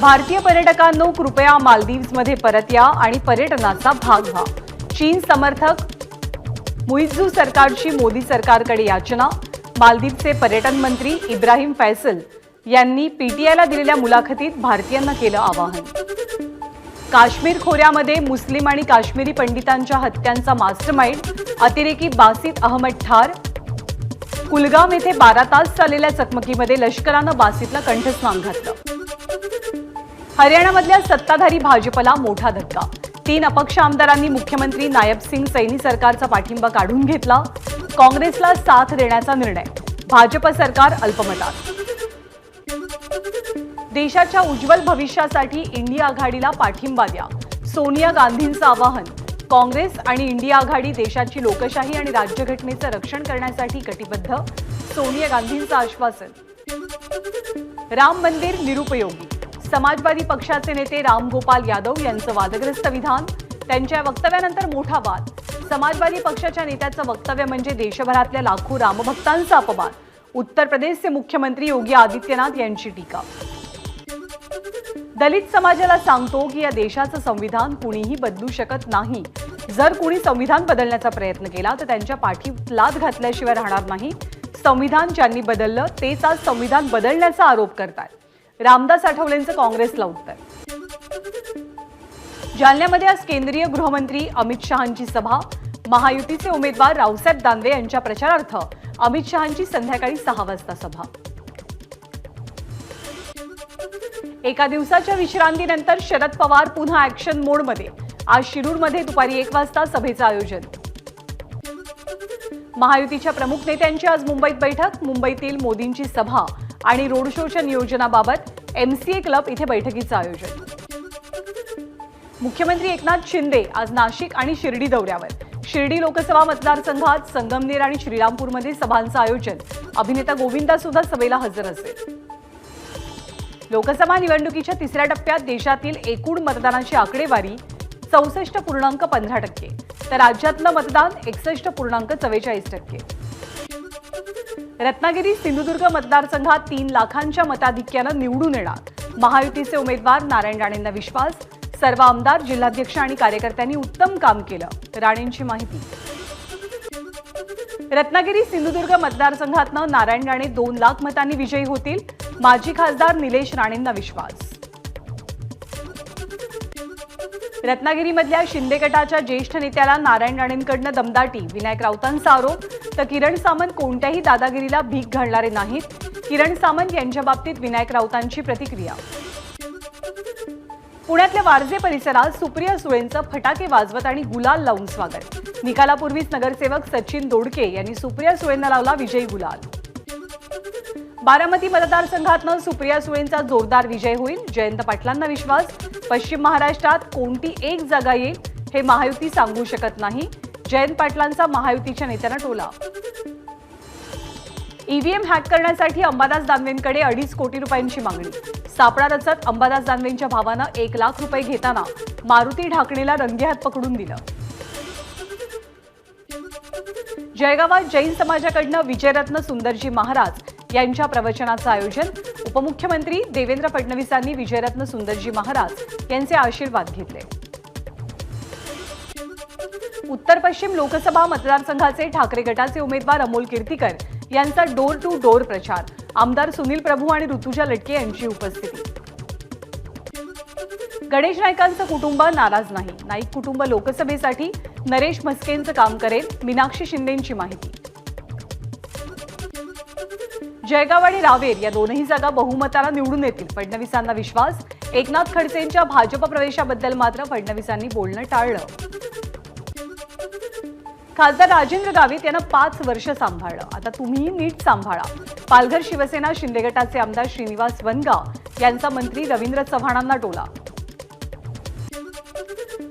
भारतीय पर्यटकांनो कृपया मालदीव्समध्ये परत या आणि पर्यटनाचा भाग व्हा। चीन समर्थक मुइझ्झू सरकारची मोदी सरकारकडे याचना। मालदीवचे पर्यटन मंत्री इब्राहिम फैसल यांनी पीटीआयला दिलेल्या मुलाखतीत भारतीयांना केलं आवाहन। काश्मीर खोऱ्यामध्ये मुस्लिम आणि काश्मीरी पंडितांच्या हत्यांचा मास्टरमाइंड अतिरेकी बासित अहमद ठार। कुलगाम येथे 12 तास चाललेल्या चकमकीमध्ये लष्करानं बासितला कंठस्नान घातलं। हरियाणामधल्या सत्ताधारी भाजपला मोठा धक्का। 3 अपक्ष आमदारांनी मुख्यमंत्री नायब सिंग सैनी सरकारचा पाठिंबा काढून घेतला। काँग्रेसला साथ देण्याचा निर्णय, भाजप सरकार अल्पमतात। देशाच्या उज्ज्वल भविष्यासाठी इंडिया आघाडीला पाठिंबा द्या, सोनिया गांधींचं आवाहन। काँग्रेस आणि इंडिया आघाडी देशाची लोकशाही आणि राज्यघटनेचं रक्षण करण्यासाठी कटिबद्ध, सोनिया गांधींचं आश्वासन। राम मंदिर निरुपयोगी, समाजवादी पक्षाचे नेते राम गोपाल यादव यांचं वादग्रस्त विधान। त्यांच्या वक्तव्यानंतर मोठा वाद। समाजवादी पक्षाच्या नेत्याचं वक्तव्य म्हणजे देशभरातल्या लाखो रामभक्तांचा अपमान। उत्तर प्रदेशचे मुख्यमंत्री योगी आदित्यनाथ यांची टीका। दलित समाजाला सांगतो की या देशाचं संविधान कुणीही बदलू शकत नाही। जर कुणी संविधान बदलण्याचा प्रयत्न केला तर त्यांच्या पाठीत लाथ घातल्याशिवाय राहणार नाही। संविधान ज्यांनी बदललं तेच आज संविधान बदलण्याचा आरोप करतात। रामदास आठवलेंचं काँग्रेसला उत्तर। जालन्यामध्ये आज केंद्रीय गृहमंत्री अमित शहांची सभा। महायुतीचे उमेदवार रावसाहेब दानवे यांच्या प्रचारार्थ अमित शहांची संध्याकाळी 6 वाजता सभा। एका दिवसाच्या विश्रांतीनंतर शरद पवार पुन्हा ॲक्शन मोडमध्ये। आज शिरूरमध्ये दुपारी 1 वाजता सभेचं आयोजन। महायुतीच्या प्रमुख नेत्यांची आज मुंबईत बैठक। मुंबईतील मोदींची सभा आणि रोड शोच्या नियोजनाबाबत एमसीए क्लब इथे बैठकीचं आयोजन। मुख्यमंत्री एकनाथ शिंदे आज नाशिक आणि शिर्डी दौऱ्यावर। शिर्डी लोकसभा मतदारसंघात संगमनेर आणि श्रीरामपूरमध्ये सभांचं आयोजन। अभिनेता गोविंदा सुद्धा सभेला हजर असेल। लोकसभा निवडणुकीच्या 3ऱ्या टप्प्यात देशातील एकूण मतदानाची आकडेवारी 64.15%, तर राज्यातलं मतदान 61.44%। रत्नागिरी सिंधुदुर्ग मतदारसंघात 3 लाखांच्या मताधिक्यानं निवडून येणार। महायुतीचे उमेदवार नारायण राणेंना विश्वास। सर्व आमदार, जिल्हाध्यक्ष आणि कार्यकर्त्यांनी उत्तम काम केलं, राणेंची माहिती। रत्नागिरी सिंधुदुर्ग मतदारसंघातनं नारायण राणे 2 लाख मतांनी विजयी होतील। माजी खासदार निलेश राणेंना विश्वास। रत्नागिरीमधल्या शिंदे गटाच्या ज्येष्ठ नेत्याला नारायण राणेंकडनं दमदाटी, विनायक राऊतांचा आरोप। तर किरण सामंत कोणत्याही दादागिरीला भीक घालणारे नाहीत। किरण सामंत यांच्या बाबतीत विनायक राऊतांची प्रतिक्रिया। पुण्यातल्या वारजे परिसरात सुप्रिया सुळेंचं फटाके वाजवत आणि गुलाल लावून स्वागत। निकालापूर्वीच नगरसेवक सचिन दोडके यांनी सुप्रिया सुळेंना लावला विजयी गुलाल। बारामती मतदारसंघातनं सुप्रिया सुळेंचा जोरदार विजय होईल, जयंत पाटलांना विश्वास। पश्चिम महाराष्ट्रात कोणती एक जागा येईल हे महायुती सांगू शकत नाही, जयंत पाटलांचा महायुतीच्या नेत्यांना टोला। ईव्हीएम हॅक करण्यासाठी अंबादास दानवेंकडे 2.5 कोटी रुपयांची मागणी। सापळा रचत अंबादास दानवेंच्या भावानं 1 लाख रुपये घेताना मारुती ढाकणेला रंगेहात पकडून दिलं। जळगावात जैन समाजाकडनं विजयरत्न सुंदरजी महाराज यांच्या प्रवचनाचं आयोजन। उपमुख्यमंत्री देवेंद्र फडणवीसांनी विजयरत्न सुंदरजी महाराज यांचे आशीर्वाद घेतले। उत्तर पश्चिम लोकसभा मतदारसंघाचे ठाकरे गटाचे उमेदवार अमोल कीर्तीकर यांचा डोर टू डोर प्रचार। आमदार सुनील प्रभू आणि ऋतुजा लटके यांची उपस्थिती। गणेश नाईकांचं कुटुंब नाराज नाही, नाईक कुटुंब लोकसभेसाठी नरेश म्हस्केंचं काम करेल, मीनाक्षी शिंदेंची माहिती। जळगाव आणि रावेर या दोनही जागा बहुमतानं निवडून येतील, फडणवीसांना विश्वास। एकनाथ खडसेंच्या भाजप प्रवेशाबद्दल मात्र फडणवीसांनी बोलणं टाळलं। खासदार राजेंद्र गावित यांना 5 वर्ष सांभाळलं, आता तुम्हीही नीट सांभाळा। पालघर शिवसेना शिंदे गटाचे आमदार श्रीनिवास वनगाव यांचा मंत्री रवींद्र चव्हाणांना टोला।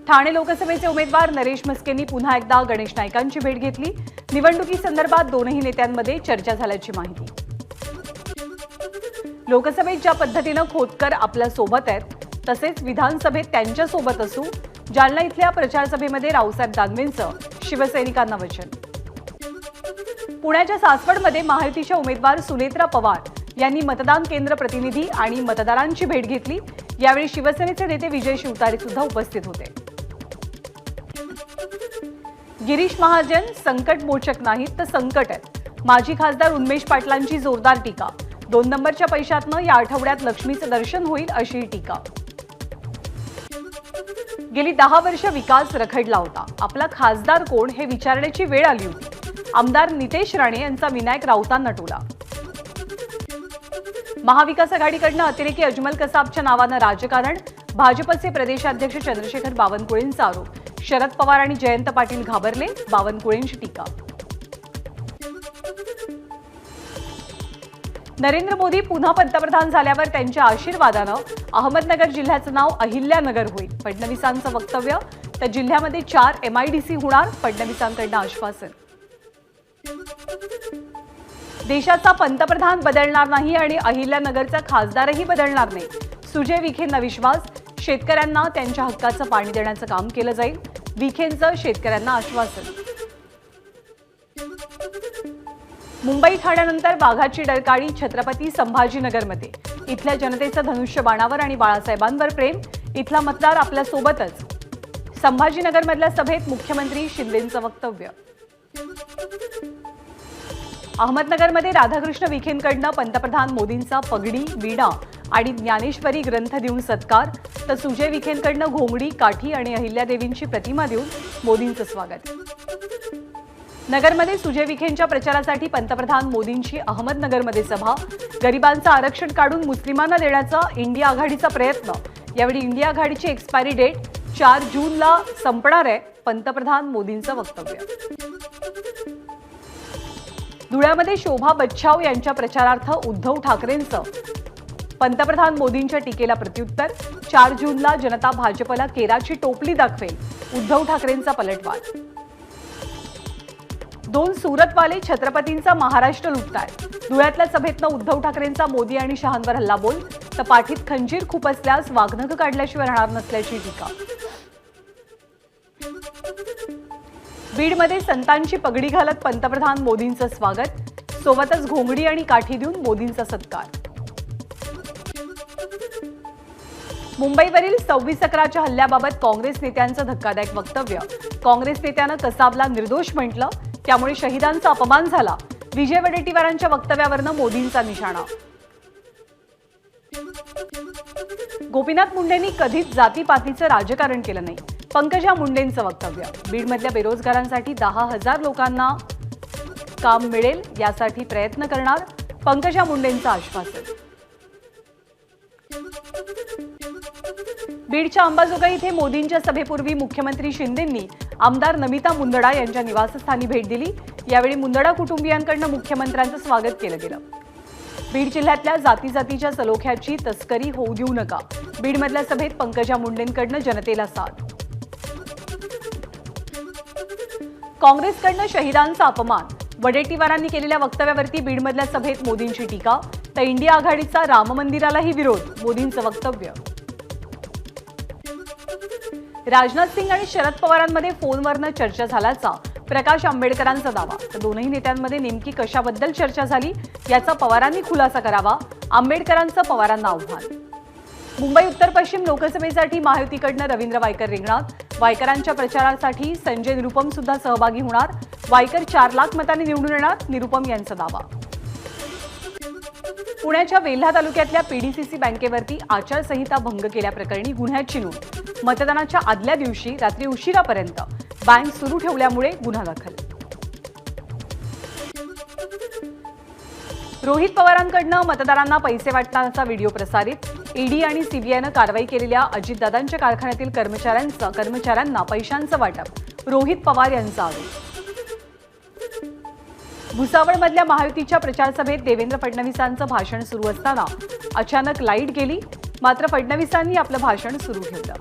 ठाणे लोकसभेचे उमेदवार नरेश म्हस्केंनी पुन्हा एकदा गणेश नाईकांची भेट घेतली। निवडणुकीसंदर्भात दोनही नेत्यांमध्ये चर्चा झाल्याची माहिती। लोकसभेत ज्या पद्धतीनं खोतकर आपल्या सोबत आहेत तसेच विधानसभेत त्यांच्या सोबत असू। जालना इथल्या प्रचार सभेमध्ये रावसाहेब दानवेंचं शिवसैनिकांना वचन। पुण्याच्या सासवडमध्ये महायुतीच्या उमेदवार सुनेत्रा पवार यांनी मतदान केंद्र प्रतिनिधी आणि मतदारांची भेट घेतली। यावेळी शिवसेनेचे नेते विजय शिवतारे सुद्धा उपस्थित होते. गिरीश महाजन संकट मोचक नाहीत तर संकट आहेत. माजी खासदार उन्मेष पाटलांची जोरदार टीका. 2 नंबरच्या पैशातनं या आठवड्यात लक्ष्मीचं दर्शन होईल अशी टीका. गेली 10 वर्ष विकास रखडला होता. आपला खासदार कोण हे विचारण्याची वेळ आली होती. आमदार नितेश राणे यांचा विनायक राऊतांना टोला. महाविकास आघाडीकडनं अतिरेकी अजमल कसाबच्या नावानं राजकारण. भाजपचे प्रदेशाध्यक्ष चंद्रशेखर बावनकुळेंचा आरोप. शरद पवार आणि जयंत पाटील घाबरले. बावनकुळेंची टीका. नरेंद्र मोदी पुन्हा पंतप्रधान झाल्यावर त्यांच्या आशीर्वादानं अहमदनगर जिल्ह्याचं नाव अहिल्यानगर होईल. फडणवीसांचं वक्तव्य. तर जिल्ह्यामध्ये 4 MIDC होणार. फडणवीसांकडनं आश्वासन. देशाचा पंतप्रधान बदलणार नाही आणि अहिल्यानगरचा खासदारही बदलणार नाही. सुजय विखेंना विश्वास. शेतकऱ्यांना त्यांच्या हक्काचं पाणी देण्याचं काम केलं जाईल. विखेंचं शेतकऱ्यांना आश्वासन. मुंबई ठाण्यानंतर वाघाची डरकाळी छत्रपती संभाजीनगरमध्ये. इथल्या जनतेचं धनुष्यबाणावर आणि बाळासाहेबांवर प्रेम. इथला मतदार आपल्या सोबतच. संभाजीनगरमधल्या सभेत मुख्यमंत्री शिंदेंचं वक्तव्य. अहमदनगरमध्ये राधाकृष्ण विखेंकडनं पंतप्रधान मोदींचा पगडी, वीणा आणि ज्ञानेश्वरी ग्रंथ देऊन सत्कार. तर सुजय विखेंकडनं घोंगडी, काठी आणि अहिल्यादेवींची प्रतिमा देऊन मोदींचं स्वागत. नगरमध्ये सुजय विखेंच्या प्रचारासाठी पंतप्रधान मोदींची अहमदनगरमध्ये सभा. गरिबांचं आरक्षण काढून मुस्लिमांना देण्याचा इंडिया आघाडीचा प्रयत्न. यावेळी इंडिया आघाडीची एक्सपायरी डेट 4 जूनला संपणार आहे. पंतप्रधान मोदींचं वक्तव्य. धुळ्यामध्ये शोभा बच्छाव यांच्या प्रचारार्थ उद्धव ठाकरेंचं पंतप्रधान मोदींच्या टीकेला प्रत्युत्तर. 4 जूनला जनता भाजपला केराची टोपली दाखवेल. उद्धव ठाकरेंचा पलटवार. 2 सुरतवाले छत्रपतींचा महाराष्ट्र लुटतायत. धुळ्यातल्या सभेतनं उद्धव ठाकरेंचा मोदी आणि शहांवर हल्लाबोल. तर पाठीत खंजीर खूप असल्यास वाघनख काढल्याशिवाय राहणार नसल्याची टीका. बीडमध्ये संतांची पगडी घालत पंतप्रधान मोदींचं स्वागत. सोबतच घोंगडी आणि काठी देऊन मोदींचा सत्कार. मुंबईवरील 26/11च्या हल्ल्याबाबत काँग्रेस नेत्यांचं धक्कादायक वक्तव्य. काँग्रेस नेत्यानं कसाबला निर्दोष म्हटलं. त्यामुळे शहीदांचा अपमान झाला. विजय वडेट्टीवारांच्या वक्तव्यावरनं मोदींचा निशाणा. गोपीनाथ मुंडेंनी कधीच जातीपातीचं राजकारण केलं नाही. पंकजा मुंडेंचं वक्तव्य. बीडमधल्या बेरोजगारांसाठी 10,000 लोकांना काम मिळेल यासाठी प्रयत्न करणार. पंकजा मुंडेंचं आश्वासन. बीडच्या अंबाजोगाई इथे मोदींच्या सभेपूर्वी मुख्यमंत्री शिंदेंनी आमदार नमिता मुंदडा यांच्या निवासस्थानी भेट दिली. यावेळी मुंदडा कुटुंबियांकडून मुख्यमंत्र्यांचं स्वागत केलं गेलं. बीड जिल्ह्यातल्या जातीजातीच्या सलोख्याची तस्करी होऊ देऊ नका. बीडमधल्या सभेत पंकजा मुंडेंकडनं जनतेला साथ. काँग्रेसकडनं शहीदांचा अपमान. वडेट्टीवारांनी केलेल्या वक्तव्यावरती बीडमधल्या सभेत मोदींची टीका. तर इंडिया आघाडीचा राम मंदिरालाही विरोध. मोदींचं वक्तव्य. राजनाथ सिंग आणि शरद पवारांमध्ये फोनवरनं चर्चा झाल्याचा प्रकाश आंबेडकरांचा दावा. तर दोनही नेत्यांमध्ये नेमकी कशाबद्दल चर्चा झाली याचा पवारांनी खुलासा करावा. आंबेडकरांचं पवारांना आव्हान. मुंबई उत्तर पश्चिम लोकसभेसाठी महायुतीकडनं रवींद्र वायकर रिंगणात. वायकरांच्या प्रचारासाठी संजय निरुपम सुद्धा सहभागी होणार. वायकर 4 लाख मतांनी निवडून येणार. निरुपम यांचा दावा. पुण्याच्या वेल्हा तालुक्यातल्या PDCC बँकेवरती आचारसंहिता भंग केल्याप्रकरणी गुन्ह्याची नोंद. मतदानाच्या आदल्या दिवशी रात्री उशिरापर्यंत बँक सुरू ठेवल्यामुळे गुन्हा दाखल. रोहित पवारांकडनं मतदारांना पैसे वाटण्याचा व्हिडिओ प्रसारित. ईडी आणि सीबीआयनं कारवाई केलेल्या अजितदादांच्या कारखान्यातील कर्मचाऱ्यांना पैशांचं वाटप. रोहित पवार यांचा आरोप. भुसावळमधल्या महायुतीच्या प्रचारसभेत देवेंद्र फडणवीसांचं भाषण सुरू असताना अचानक लाईट गेली. मात्र फडणवीसांनी आपलं भाषण सुरू ठेवलं.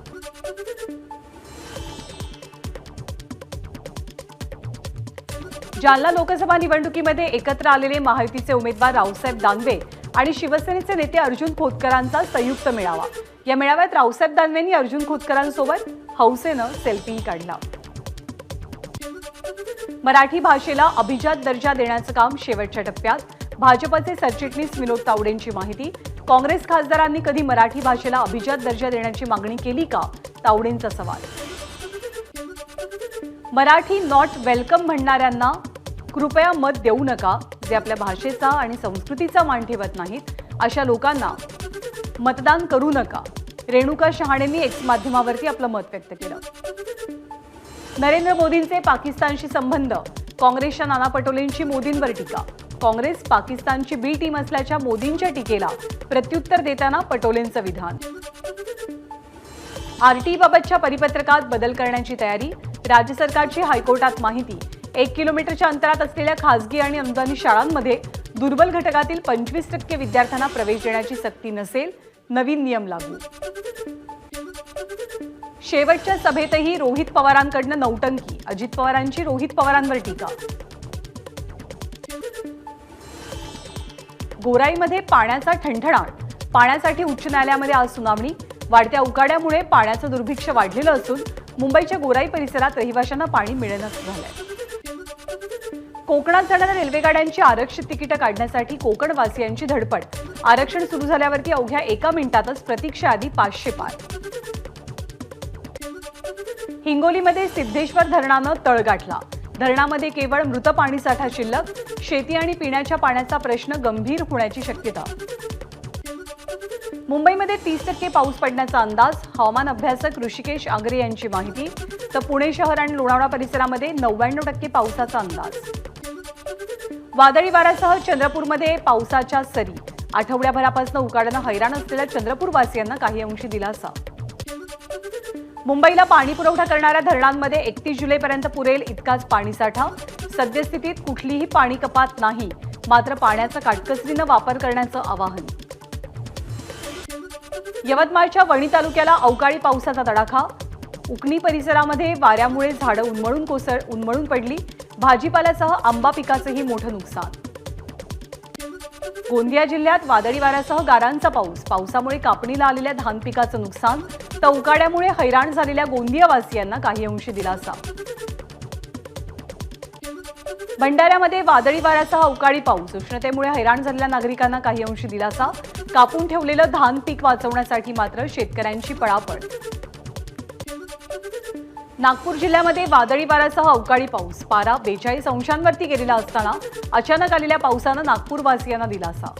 जालना लोकसभा निवडणुकीमध्ये एकत्र आलेले महायुतीचे उमेदवार रावसाहेब दानवे आणि शिवसेनेचे नेते अर्जुन खोतकरांचा संयुक्त मेळावा. या मेळाव्यात रावसाहेब दानवेंनी अर्जुन खोतकरांसोबत हौसेनं सेल्फी काढला. मराठी भाषेला अभिजात दर्जा देण्याचं काम शेवटच्या टप्प्यात. भाजपचे सरचिटणीस विनोद तावडेंची माहिती. काँग्रेस खासदारांनी कधी मराठी भाषेला अभिजात दर्जा देण्याची मागणी केली का? तावडेंचा सवाल. मराठी नॉट वेलकम म्हणणाऱ्यांना कृपया मत देऊ नका. जे आपल्या भाषेचा आणि संस्कृतीचा मान ठेवत नाहीत अशा लोकांना मतदान करू नका. रेणुका शहाणेंनी एक्स माध्यमावरती आपलं मत व्यक्त केलं. नरेंद्र मोदींचे पाकिस्तानशी संबंध. काँग्रेसच्या नाना पटोलेंची मोदींवर टीका. काँग्रेस पाकिस्तानची बी टीम असल्याच्या मोदींच्या टीकेला प्रत्युत्तर देताना पटोलेंचं विधान. आरटी बाबतच्या परिपत्रकात बदल करण्याची तयारी. राज्य सरकारची हायकोर्टात माहिती. 1 किलोमीटरच्या अंतरात असलेल्या खासगी आणि अनुदानित शाळांमध्ये दुर्बल घटकातील 25% विद्यार्थ्यांना प्रवेश देण्याची सक्ती नसेल. नवीन नियम लागू. शेवटच्या सभेतही रोहित पवारांकडून नौटंकी. अजित पवारांची रोहित पवारांवर टीका. गोराईमध्ये पाण्याचा ठणठणाट. पाण्यासाठी उच्च न्यायालयामध्ये आज सुनावणी. वाढत्या उकाड्यामुळे पाण्याचं दुर्भिक्ष्य वाढलेलं असून मुंबईच्या गोराई परिसरात रहिवाशांना पाणी मिळेनासं झालंय. कोकणात जाणाऱ्या रेल्वेगाड्यांची आरक्षित तिकीटं काढण्यासाठी कोकणवासियांची धडपड. आरक्षण सुरू झाल्यावरती अवघ्या 1 मिनिटातच प्रतीक्षा यादी 500 पार. हिंगोलीमध्ये सिद्धेश्वर धरणानं तळ गाठला. धरणामध्ये केवळ मृत पाणीसाठा शिल्लक. शेती आणि पिण्याच्या पाण्याचा प्रश्न गंभीर होण्याची शक्यता. मुंबईमध्ये 30% पाऊस पडण्याचा अंदाज. हवामान अभ्यासक ऋषिकेश आगरे यांची माहिती. तर पुणे शहर आणि लोणावळा परिसरामध्ये 99% पावसाचा अंदाज. वादळी वाऱ्यासह चंद्रपूरमध्ये पावसाच्या सरी. आठवड्याभरापासून उकाड्यानं हैराण असलेल्या चंद्रपूरवासियांना काही अंशी दिलासा. मुंबईला पाणी पुरवठा करणाऱ्या धरणांमध्ये 31 जुलैपर्यंत पुरेल इतकाच पाणीसाठा. सद्यस्थितीत कुठलीही पाणी कपात नाही. मात्र पाण्याचा काटकसरीनं वापर करण्याचं आवाहन. यवतमाळच्या वणी तालुक्याला अवकाळी पावसाचा तडाखा. उकणी परिसरामध्ये वाऱ्यामुळे झाडं उन्मळून पडली. भाजीपाल्यासह आंबा पिकाचंही मोठं नुकसान. गोंदिया जिल्ह्यात वादळी वाऱ्यासह गारांचा पाऊस. पावसामुळे कापणीला आलेल्या धान पिकाचं नुकसान. तर उकाड्यामुळे हैराण झालेल्या गोंदियावासियांना काही अंशी दिलासा. भंडाऱ्यामध्ये वादळी वाऱ्यासह अवकाळी पाऊस. उष्णतेमुळे हैराण झालेल्या नागरिकांना काही अंशी दिलासा. कापून ठेवलेलं धान पीक वाचवण्यासाठी मात्र शेतकऱ्यांची पळापळ. नागपूर जिल्ह्यामध्ये वादळी वाऱ्यासह अवकाळी पाऊस. पारा 42 अंशांवरती गेलेला असताना अचानक आलेल्या पावसानं नागपूरवासियांना दिलासा.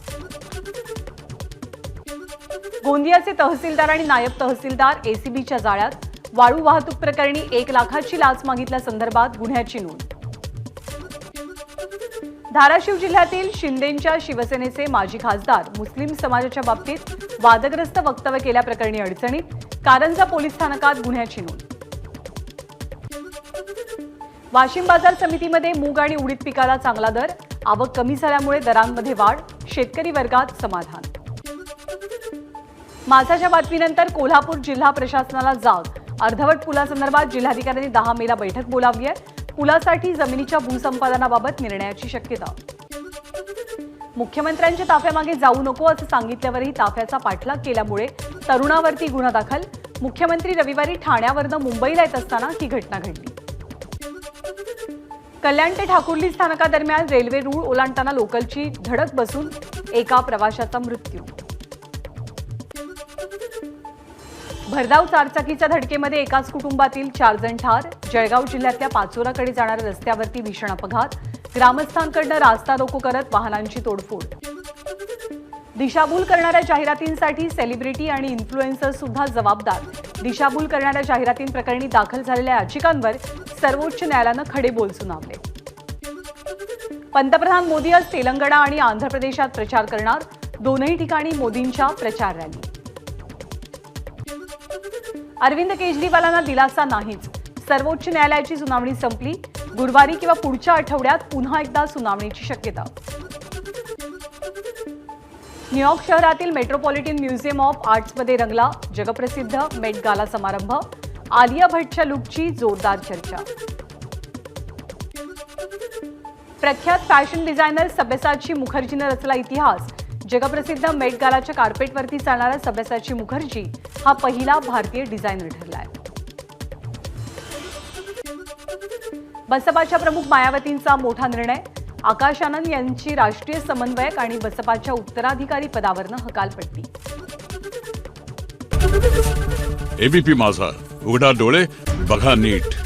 गोंदियाचे तहसीलदार आणि नायब तहसीलदार एसीबीच्या जाळ्यात. वाळू वाहतूक प्रकरणी 1 लाखाची लाच मागितल्यासंदर्भात गुन्ह्याची नोंद. धाराशिव जिल्ह्यातील शिंदेंच्या शिवसेनेचे माजी खासदार मुस्लिम समाजाच्या बाबतीत वादग्रस्त वक्तव्य केल्याप्रकरणी अडचणीत. कारंजा पोलीस स्थानकात गुन्ह्याची नोंद. वाशिम बाजार समितीमध्ये मूग आणि उडीद पिकाला चांगला दर. आवक कमी झाल्यामुळे दरांमध्ये वाढ. शेतकरी वर्गात समाधान. माझाच्या बातमीनंतर कोल्हापूर जिल्हा प्रशासनाला जाग. अर्धवट पुलासंदर्भात जिल्हाधिकाऱ्यांनी 10 मेला बैठक बोलावली आहे. पुलासाठी जमिनीच्या भूसंपादनाबाबत निर्णयाची शक्यता. मुख्यमंत्र्यांच्या ताफ्यामागे जाऊ नको असं सांगितल्यावरही ताफ्याचा पाठलाग केल्यामुळे तरुणावरती गुन्हा दाखल. मुख्यमंत्री रविवारी ठाण्यावरनं मुंबईला येत असताना ही घटना घडली. कल्याण ते ठाकुर्ली स्थानकादरम्यान रेल्वे रूळ ओलांडताना लोकलची धडक बसून एका प्रवाशाचा मृत्यू. भरधाव चारचाकीच्या धडकेमध्ये एकाच कुटुंबातील 4 जण ठार. जळगाव जिल्ह्यातल्या पाचोराकडे जाणाऱ्या रस्त्यावरती भीषण अपघात. ग्रामस्थांकडून रास्ता रोको करत वाहनांची तोडफोड. दिशाभूल करणाऱ्या जाहिरातींसाठी सेलिब्रिटी आणि इन्फ्लुएन्सर्स सुद्धा जबाबदार. दिशाभूल करणाऱ्या जाहिरातींप्रकरणी दाखल झालेल्या याचिकांवर सर्वोच्च न्यायालयानं खडे बोल सुनावले. पंतप्रधान मोदी आज तेलंगणा आणि आंध्र प्रदेशात प्रचार करणार. दोनही ठिकाणी मोदींच्या प्रचार रॅली. अरविंद केजरीवालांना दिलासा नाहीच. सर्वोच्च न्यायालयाची सुनावणी संपली. गुरुवारी किंवा पुढच्या आठवड्यात पुन्हा एकदा सुनावणीची शक्यता. न्यूयॉर्क शहरातील मेट्रोपॉलिटन म्युझियम ऑफ आर्ट्समध्ये रंगला जगप्रसिद्ध मेट गाला समारंभ. आलिया भट्टच्या लुकची जोरदार चर्चा. प्रख्यात फॅशन डिझायनर सब्यसाची मुखर्जीनं रचला इतिहास. जगप्रसिद्ध मेट गालाच्या कार्पेटवरती चालणारा सब्यसाची मुखर्जी हा पहिला भारतीय डिझायनर ठरलाय. बसपाच्या प्रमुख मायावतींचा मोठा निर्णय. आकाश आनंद यांची राष्ट्रीय समन्वयक आणि बसपाच्या उत्तराधिकारी पदावरनं हकालपट्टी. एबीपी माझा, उघडा डोळे बघा नीट.